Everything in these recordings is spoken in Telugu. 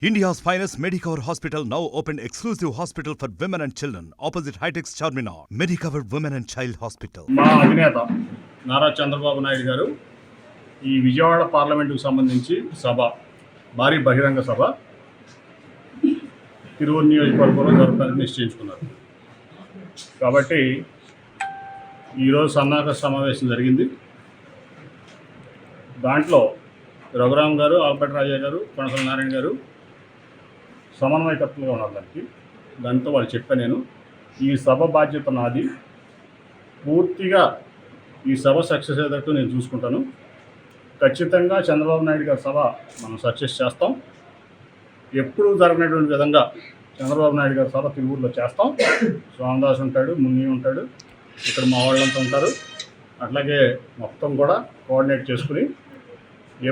India's finest Medicover Hospital now opened exclusive hospital for women and children opposite Hightex Charminar. Medicover Women and Child Hospital. మా అధినేత నారా చంద్రబాబు నాయుడు గారు ఈ విజయవాడ పార్లమెంటుకు సంబంధించి భారీ బహిరంగ సభ తిరువూరు నియోజకవర్గంలో జరపడానికి నిశ్చయించుకున్నారు. కాబట్టి ఈరోజు సన్నాహక సమావేశం జరిగింది. దాంట్లో రఘురామ్ గారు, ఆల్బర్ట్ రాజా గారు, కొనసాల నారాయణ గారు సమన్వయకర్తలుగా ఉన్నారు. దాంతో వాళ్ళు చెప్పాను, నేను ఈ సభ బాధ్యత నాది, పూర్తిగా ఈ సభ సక్సెస్ అయ్యేటట్టు నేను చూసుకుంటాను. ఖచ్చితంగా చంద్రబాబు నాయుడు గారి సభ మనం సక్సెస్ చేస్తాం. ఎప్పుడూ జరగనటువంటి విధంగా చంద్రబాబు నాయుడు గారి సభ తిరువూరులో చేస్తాం. స్వామిదాస్ ఉంటాడు, మున్ని ఉంటాడు, ఇక్కడ మా వాళ్ళంతా ఉంటారు. అట్లాగే మొత్తం కూడా కోఆర్డినేట్ చేసుకుని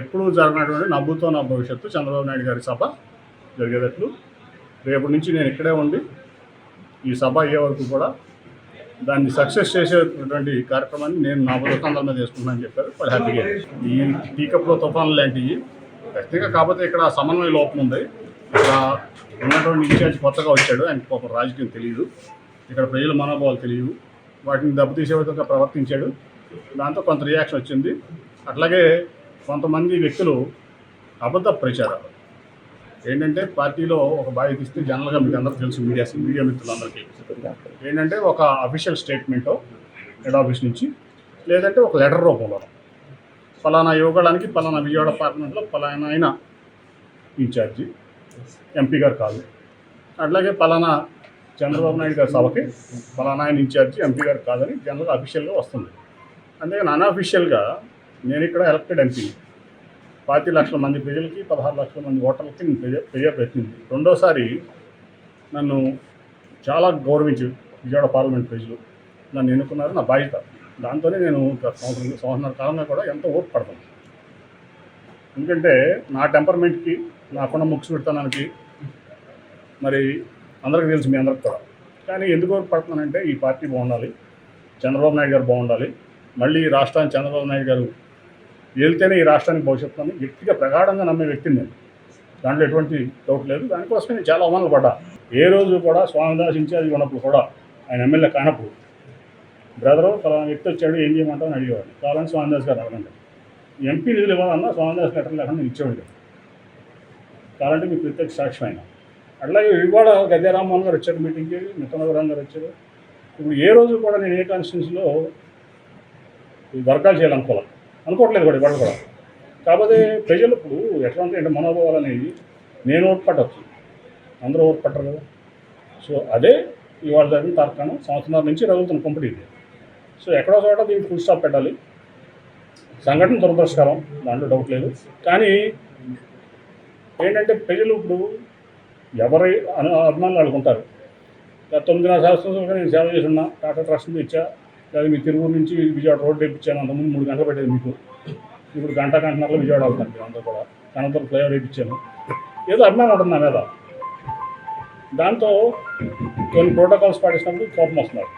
ఎప్పుడూ జరగనటువంటి నవ్వుతో నా భవిష్యత్తు చంద్రబాబు నాయుడు గారి సభ జరిగేటట్లు రేపటి నుంచి నేను ఇక్కడే ఉండి ఈ సభ అయ్యే వరకు కూడా దాన్ని సక్సెస్ చేసేటటువంటి కార్యక్రమాన్ని నేను నా బతుకందరి మీద వేసుకుంటానని చెప్పారు. వాళ్ళు హ్యాపీగా. ఈ టీకప్లో తుఫాన్లు లాంటివి ఖచ్చితంగా, కాకపోతే ఇక్కడ సమన్వయ లోపం ఉంది. ఇక్కడ ఉన్నటువంటి ఇన్ఛార్జ్ కొత్తగా వచ్చాడు, ఆయనకు ఒక రాజకీయం తెలియదు, ఇక్కడ ప్రజల మనోభావాలు తెలియదు, వాటిని దెబ్బతీసే విధంగా ప్రవర్తించాడు. దాంతో కొంత రియాక్షన్ వచ్చింది. అట్లాగే కొంతమంది వ్యక్తులు అబద్ధ ప్రచారాలు ఏంటంటే, పార్టీలో ఒక బాధ్యత ఇస్తే జనరల్గా మీకు అందరూ తెలుసు, మీడియా మిత్రులందరికీ ఏంటంటే ఒక అఫీషియల్ స్టేట్మెంటో హెడ్ ఆఫీస్ నుంచి, లేదంటే ఒక లెటర్ రూపంలో ఫలానా యువగడానికి ఫలానా విజయవాడ పార్లమెంట్లో ఫలానా ఆయన ఇన్ఛార్జి, ఎంపీ గారు కాదు, అట్లాగే ఫలానా చంద్రబాబు నాయుడు గారి సభకి ఫలానా ఆయన ఇన్ఛార్జి, ఎంపీ గారు కాదని జనరల్గా అఫీషియల్గా వస్తుంది. అందుకని అన్అఫీషియల్గా నేను ఇక్కడ ఎలక్టెడ్ ఎంపీని, 40 లక్షల మంది ప్రజలకి 16 లక్షల మంది ఓటర్లకి నేను ప్రతినిధి. రెండోసారి నన్ను చాలా గౌరవించి విజయవాడ పార్లమెంట్ ప్రజలు నన్ను ఎన్నుకున్నారు, నా బాధ్యత. దాంతోనే నేను సంవత్సరాల కాలంగా కూడా ఎంతో ఓటు పడతాను. ఎందుకంటే నా టెంపర్మెంట్కి, నాకున్న ముక్సు పెడతానికి మరి అందరికీ తెలుసు, మీ అందరికి కూడా. కానీ ఎందుకు ఓటు పడుతున్నానంటే, ఈ పార్టీ బాగుండాలి, చంద్రబాబు నాయుడు గారు బాగుండాలి, మళ్ళీ ఈ రాష్ట్రాన్ని చంద్రబాబు నాయుడు గారు వెళ్తేనే ఈ రాష్ట్రానికి భవిష్యత్తు అని వ్యక్తిగా ప్రగాఢంగా నమ్మే వ్యక్తిని నేను. దాంట్లో ఎటువంటి డౌట్ లేదు. దానికోసమే నేను చాలా అవమానాలు పడ్డా. ఏ రోజు కూడా స్వామిదాస్ ఇన్ఛార్జ్ ఉన్నప్పుడు కూడా, ఆయన ఎమ్మెల్యే కానప్పుడు, బ్రదరు ఫలానా వ్యక్తి వచ్చాడు ఏం చేయమంటావు అని అడిగేవాడు. కావాలని స్వామిదాస్ గారు అడగండి, ఎంపీ నిధులు ఇవ్వాలన్నా స్వామిదాస్ లెటర్ లేకుండా నేను ఇచ్చేవాడు. కావాలంటే మీకు ప్రత్యేక సాక్ష్యం అయినా. అట్లాగే ఇవాళ గద్దె రామ్మోహన్ గారు వచ్చారు మీటింగ్కి, మిత్రనగరం గారు వచ్చారు. ఇప్పుడు ఏ రోజు కూడా నేను ఏ కాన్స్టిట్యూన్సీలో వర్గాలు అనుకోవట్లేదు కూడా ఇవాళ కూడా. కాకపోతే ప్రజలు ఇప్పుడు ఎట్లా అంటే మనోభావాలు అనేవి, నేను ఓటు పట్టవచ్చు, అందరూ ఓటు పట్టరు కదా. సో అదే ఇవాళ జరిగిన తార్కాణం. సంవత్సరాల నుంచి రగులుతున్న కంపెనీ ఇది. సో ఎక్కడో చోట దీనికి ఫుల్ స్టాప్ పెట్టాలి. సంఘటన దురదృష్టకరం, దాంట్లో డౌట్ లేదు. కానీ ఏంటంటే, ప్రజలు ఇప్పుడు ఎవరి అభిమానులు అనుకుంటారు. 9.5 సంవత్సరాలుగా నేను సేవ చేసి ఉన్నా, టాటా ట్రస్ట్ ఇచ్చా, లేదా మీ తిరువూరు నుంచి విజయవాడ రోడ్డు వేయించాను. అంతకుముందు 3 గంటలు పెట్టేది మీకు, ఇప్పుడు గంటన్నరలో విజయవాడ అవుతాను. మీరు అందరూ కూడా కనంతరం ఫ్లైఓవర్ వేయించాను. ఏదో అభిమానం ఉంటుంది నా మీద. దాంతో కొన్ని ప్రోటోకాల్స్ పాటిస్తున్నప్పుడు కోపం వస్తున్నారు.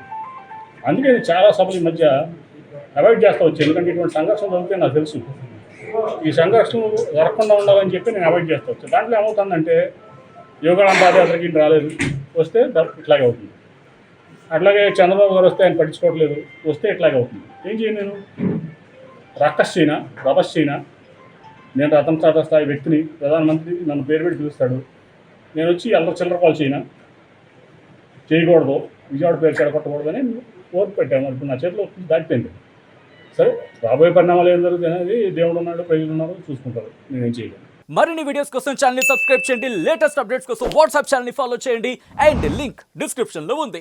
అందుకే నేను చాలా సభలు ఈ మధ్య అవాయిడ్ చేస్తూ వచ్చాను. ఎందుకంటే ఇటువంటి సంఘర్షణ జరిగితే నాకు తెలుసు, ఈ సంఘర్షణ జరగకుండా ఉండాలని చెప్పి నేను అవాయిడ్ చేస్తూ వచ్చాను. దాంట్లో ఏమవుతుందంటే, యోగాళం పాదయాత్రకి రాలేదు, వస్తే ఇట్లాగే అవుతుంది. అట్లాగే చంద్రబాబు గారు వస్తే ఆయన పట్టించుకోవట్లేదు, వస్తే ఇట్లాగే అవుతుంది. ఏం చేయను నేను? రక్కస్ చేయనా, రభస్ చేయనా? నేను రతన్ టాటా స్థాయి వ్యక్తిని, ప్రధానమంత్రి నన్ను పేరు పెట్టి పిలుస్తాడు, నేను వచ్చి ఎల్లరూ చిల్లర కాల్ చేయకూడదు, విజయవాడ పేరు చెడగొట్టకూడదని ఓటు పెట్టాను. ఇప్పుడు నా చేతిలో దాటిపోయింది. సరే, రాబోయే పరిణామాలు ఏం జరుగుతుంది అనేది దేవుడు ఉన్నాడు, ప్రజలు ఉన్నారు, చూసుకుంటారు. నేనేం చేయలేను. మరిన్ని వీడియోస్ కోసం ఛానల్ ని సబ్స్క్రైబ్ చేయండి, లేటెస్ట్ అప్డేట్స్ కోసం వాట్సాప్ ఛానల్ ని ఫాలో చేయండి, అండ్ లింక్ డిస్క్రిప్షన్ లో ఉంది.